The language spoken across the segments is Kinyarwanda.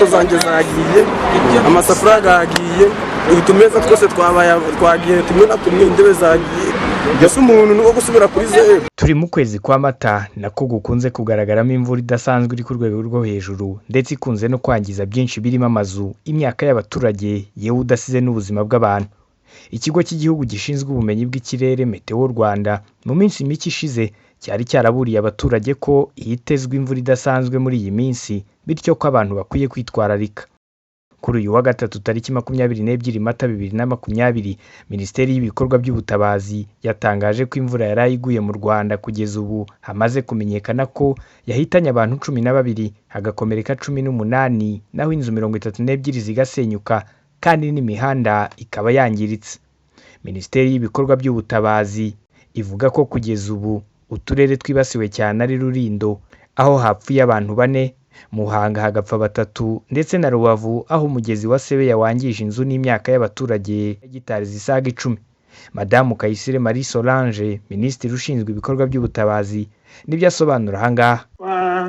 inkweto zanjye zagiye, amasafuriya yagiye, utumeza twose twagiye, tumwe na tumwe intebe zagiye. Mbese umuntu ni uwo gusubira kuri zeru. Turi mu kwezi kwa Mata nako gukunze kugaragaramo imvura idasanzwe iri ku rwego rwo hejuru ndetse ikunze no kwangiza byinshi birimo amazu, imyaka y'abaturage, yewe udasize n'ubuzima bw'abantu. Ikigo cy'igihugu gishinzwe ubumenyi bw'ikirere Meteo Rwanda mu minsi mike ishize cyari cyaraburiye abaturage ko hitezwe imvura idasanzwe muri iyi minsi, bityo ko abantu bakwiye kwitwararika. Kuri uyu wa gatatu tariki 22 Mata 2020, Minisiteri y'ibikorwa by'ubutabazi yatangaje ko imvura yari iguye mu Rwanda kugeza ubu hamaze kumenyekana ko yahitanye abantu 12, hagakomereka 18, naho inzu 32 zigasenyuka kandi n'imihanda ikaba yangiritse. Minisiteri y'ibikorwa by'ubutabazi ivuga ko kugeza ubu uturere twibasiwe cyane ari Rulindo aho hapfuye abantu 4, Muhanga hagapfa 3 ndetse na Rubavu aho umugezi wa Sebeya wangije inzu n'imyaka y'abaturage hegitari zisaga 10. Madamu Kayisire Marie Solange, Minisitiri ushinzwe ibikorwa by'ubutabazi, nibyo asobanura ahangaha.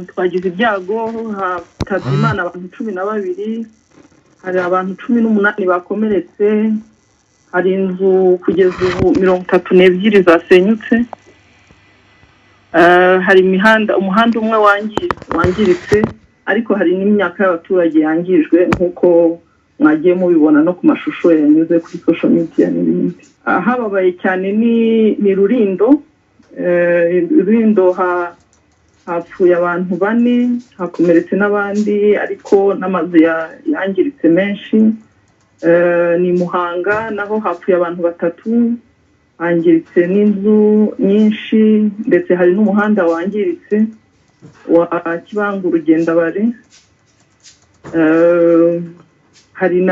Twagize ibyago hatabye Imana abantu 12, hari abantu 18 bakomeretse, hari inzu kugeza ubu 32 zasenyutse, hari umuhanda umwe wangiritse, ariko hari n'imyaka y'abaturage yangijwe nk'uko mwagiye mubibona no ku mashusho yanyuze kuri social media n'ibindi. Hababaye cyane ni Rulindo. Rulindo hapfuye abantu 4, hakomeretse n'abandi, ariko n'amazu yangiritse menshi. Ni Muhanga naho hapfuye abantu 3, hangiritse n'inzu nyinshi, ndetse hari n'umuhanda wangiritse wa Kibangu Rugendabare. Hari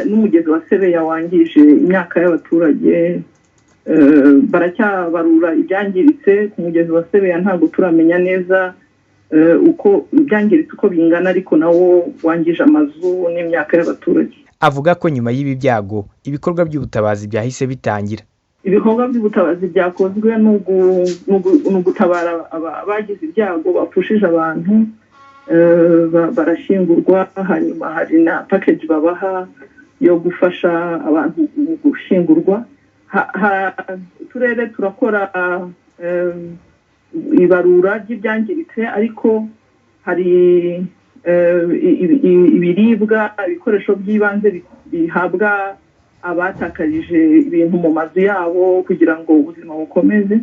n'umugezi wa Sebeya wangije imyaka y'abaturage. Baracyabarura ibyangiritse ku mugezi wa Sebeya, ntabwo turamenya neza uko ibyangiritse uko bingana, ariko nawo wangije amazu n'imyaka y'abaturage. Avuga ko nyuma y'ibi byago ibikorwa by'ubutabazi byahise bitangira. Ibikorwa by'ubutabazi byakozwe no gutabara abagize ibyago bapfushije abantu, barashingurwa, hanyuma hari na package babaha yo gufasha abantu gushingurwa. Turere turakora ibarura ry'ibyangiritse, ariko hari ibiribwa, ibikoresho by'ibanze bihabwa abatakarije ibintu mu mazu yabo kugira ngo ubuzima bukomeze.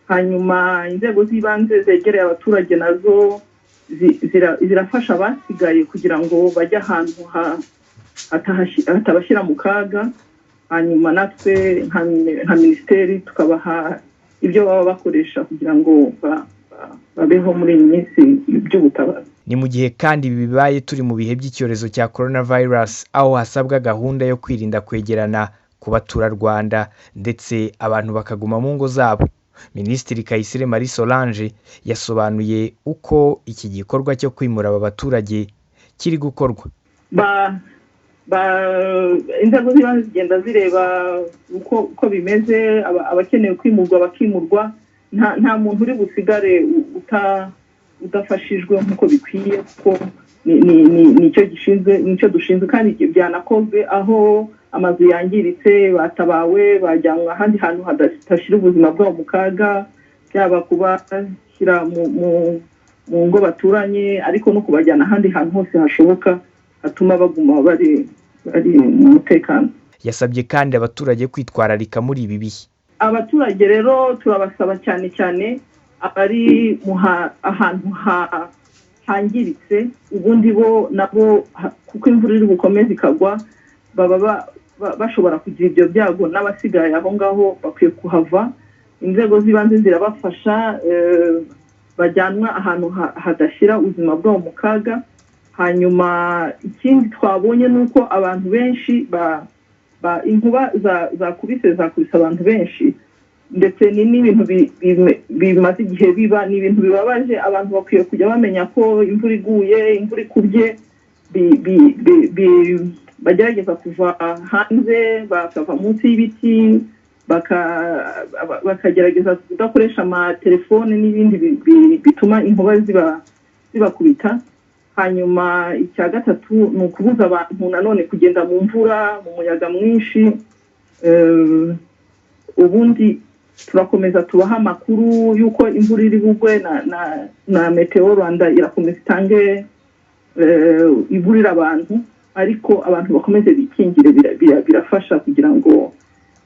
Hanyuma inzego z'ibanze zegereye abaturage nazo zirafasha abasigaye kugira ngo bajye ahantu hatabashyira mu kaga. Hanyuma natwe nka minisiteri tukabaha ibyo baba bakoresha kugira ngo babeho muri iyi minsi by'ubutabazi. Ni mu gihe kandi bibaye turi mu bihe by'icyorezo cya coronavirus, aho hasabwa gahunda yo kwirinda kwegerana ku baturarwanda ndetse abantu bakaguma mu ngo zabo. Minisitiri Kayisire Marie Solange yasobanuye uko iki gikorwa cyo kwimura aba baturage kiri gukorwa. Inzego z'ibanze zigenda zireba uko bimeze, abakeneye kwimurwa bakimurwa, nta muntu uri busigare udafashijwe nk'uko bikwiye, kuko nicyo dushinzwe kandi byanakozwe. Aho amazu yangiritse batabawe, bajyanwa ahandi hantu hadashyira ubuzima bwabo mu kaga, byaba kubashyira mu ngo baturanye, ariko no kubajyana ahandi hantu hose hashoboka hatuma baguma bari mu mutekano. Yasabye kandi abaturage kwitwararika muri ibi bihe. Abaturage rero turabasaba cyane cyane abari ahantu hangiritse, ubundi bo nabo kuko imvura iri bukomeze ikagwa, baba bashobora kugira ibyo byago, n'abasigaye aho ngaho bakwiye kuhava. Inzego z'ibanze zirabafasha, bajyanwa ahantu hadashyira ubuzima bwabo mu kaga. Hanyuma ikindi twabonye nuko abantu benshi inkuba zakubise abantu benshi, ndetse n'ibintu bimaze igihe biba, ni ibintu bibabaje. Abantu bakwiye kujya bamenya ko imvura iguye, imvura ikubye, bagerageza kuva hanze, bakava munsi y'ibiti, bakagerageza kudakoresha amatelefone n'ibindi bituma inkuba zibakubita. hanyuma icya gatatu ni ukubuza abantu nanone kugenda mu mvura mu muyaga mwinshi. Ubundi turakomeza tubaha amakuru y'uko imvura iri bugwe na Meteo Rwanda irakomeza itange iburira abantu, ariko abantu bakomeze bikingire, birafasha kugira ngo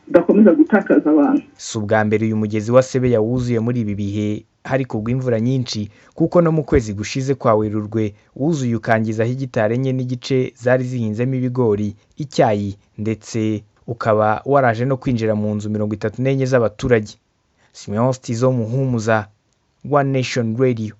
udakomeza gutakaza abantu. Si ubwa mbere uyu mugezi wa Sebeya wuzuye muri ibi bihe hari kugwa imvura nyinshi, kuko no mu kwezi gushize kwa Werurwe wuzuye ukangiza hegitari 4 n'igice zari zihinzemo ibigori, icyayi, ndetse ukaba waraje no kwinjira mu nzu 34 z'abaturage. Simeon Stizo Muhumuza, One Nation Radio.